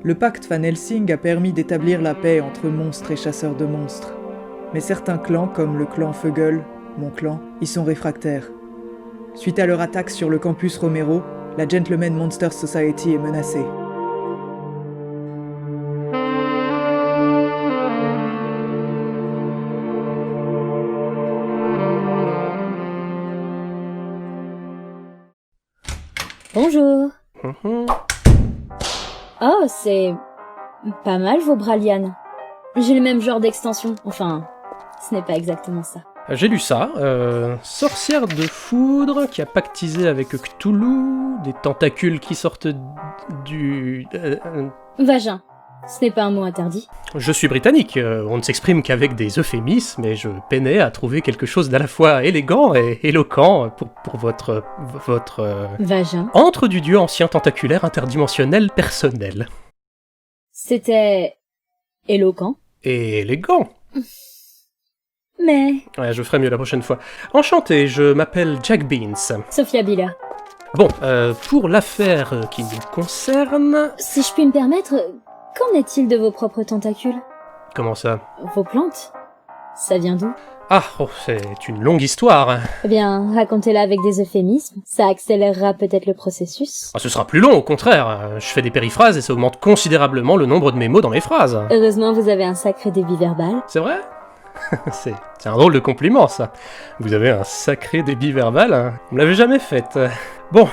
Le pacte Van Helsing a permis d'établir la paix entre monstres et chasseurs de monstres. Mais certains clans, comme le clan Feugl, mon clan, y sont réfractaires. Suite à leur attaque sur le campus Romero, la Gentleman Monster Society est menacée. Bonjour. Oh, c'est pas mal vos bras, Liane. J'ai le même genre d'extension. Enfin, ce n'est pas exactement ça. J'ai lu ça, sorcière de foudre qui a pactisé avec Cthulhu, des tentacules qui sortent du... Vagin. Ce n'est pas un mot interdit. Je suis britannique, on ne s'exprime qu'avec des euphémismes, et je peinais à trouver quelque chose d'à la fois élégant et éloquent pour votre... Vagin. Antre du dieu ancien tentaculaire interdimensionnel personnel. C'était... éloquent. Et élégant. Mais... Ouais, je ferai mieux la prochaine fois. Enchanté, je m'appelle Jack Beans. Sophia Billa. Bon, pour l'affaire qui nous concerne... Si je puis me permettre, qu'en est-il de vos propres tentacules? Comment ça? Vos plantes? Ça vient d'où? Ah, oh, c'est une longue histoire. Eh bien, racontez-la avec des euphémismes, ça accélérera peut-être le processus. Ah, ce sera plus long, au contraire. Je fais des périphrases et ça augmente considérablement le nombre de mes mots dans mes phrases. Heureusement, vous avez un sacré débit verbal. C'est vrai? C'est un drôle de compliment, ça. Vous avez un sacré débit verbal, hein. Vous me l'avez jamais fait. Bon,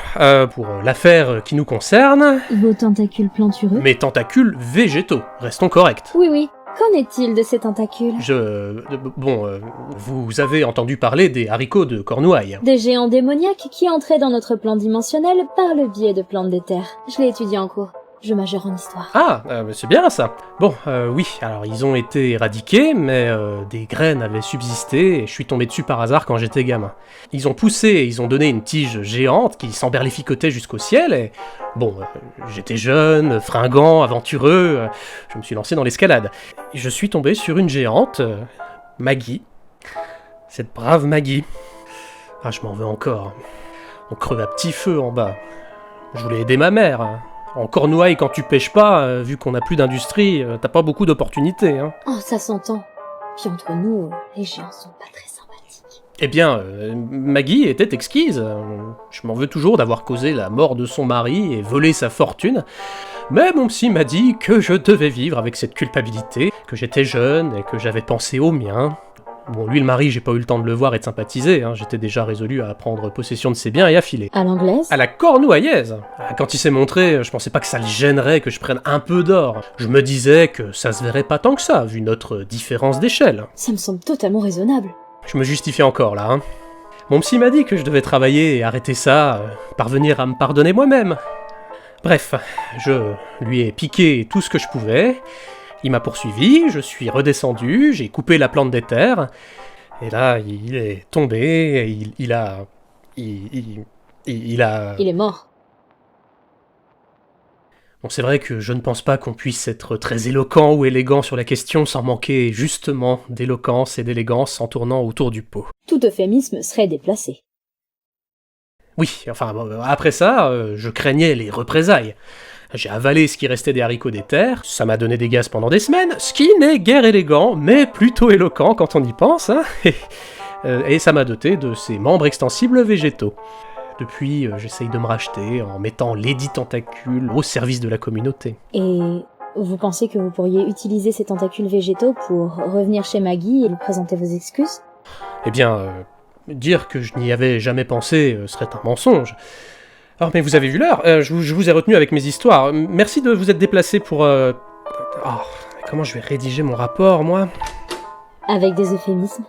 pour l'affaire qui nous concerne... Vos tentacules plantureux? Mes tentacules végétaux, restons corrects. Oui. Qu'en est-il de ces tentacules? Vous avez entendu parler des haricots de Cornouailles. Des géants démoniaques qui entraient dans notre plan dimensionnel par le biais de plantes d'éther. Je l'ai étudié en cours. Je majeure en histoire. Ah, c'est bien ça. Bon, oui, alors ils ont été éradiqués, mais des graines avaient subsisté et je suis tombé dessus par hasard quand j'étais gamin. Ils ont poussé et ils ont donné une tige géante qui s'emberlificotait jusqu'au ciel et... Bon, j'étais jeune, fringant, aventureux, je me suis lancé dans l'escalade. Je suis tombé sur une géante, Maggie. Cette brave Maggie. Ah, je m'en veux encore. On creve à petit feu en bas. Je voulais aider ma mère, hein. En Cornouailles, quand tu pêches pas, vu qu'on n'a plus d'industrie, t'as pas beaucoup d'opportunités, hein. Oh, ça s'entend. Puis entre nous, les géants sont pas très sympathiques. Eh bien, Maggie était exquise. Je m'en veux toujours d'avoir causé la mort de son mari et volé sa fortune. Mais mon psy m'a dit que je devais vivre avec cette culpabilité, que j'étais jeune et que j'avais pensé au mien. Bon, lui, le mari, j'ai pas eu le temps de le voir et de sympathiser, hein. J'étais déjà résolu à prendre possession de ses biens et à filer. À l'anglaise? À la cornouaillaise. Quand il s'est montré, je pensais pas que ça le gênerait que je prenne un peu d'or. Je me disais que ça se verrait pas tant que ça, vu notre différence d'échelle. Ça me semble totalement raisonnable. Je me justifiais encore, là, hein. Mon psy m'a dit que je devais travailler et arrêter ça, parvenir à me pardonner moi-même. Bref, je lui ai piqué tout ce que je pouvais... Il m'a poursuivi, je suis redescendu, j'ai coupé la plante d'éther, et là, il est tombé, et il est mort. Bon, c'est vrai que je ne pense pas qu'on puisse être très éloquent ou élégant sur la question sans manquer justement d'éloquence et d'élégance en tournant autour du pot. Tout euphémisme serait déplacé. Oui, enfin, bon, après ça, je craignais les représailles. J'ai avalé ce qui restait des haricots d'éther, ça m'a donné des gaz pendant des semaines, ce qui n'est guère élégant, mais plutôt éloquent quand on y pense, hein. Et ça m'a doté de ces membres extensibles végétaux. Depuis, j'essaye de me racheter en mettant Lady Tentacule au service de la communauté. Et vous pensez que vous pourriez utiliser ces tentacules végétaux pour revenir chez Maggie et lui présenter vos excuses? Eh bien, dire que je n'y avais jamais pensé serait un mensonge. Alors, mais vous avez vu l'heure, je vous ai retenu avec mes histoires. Merci de vous être déplacé pour... Oh, comment je vais rédiger mon rapport, moi? Avec des euphémismes.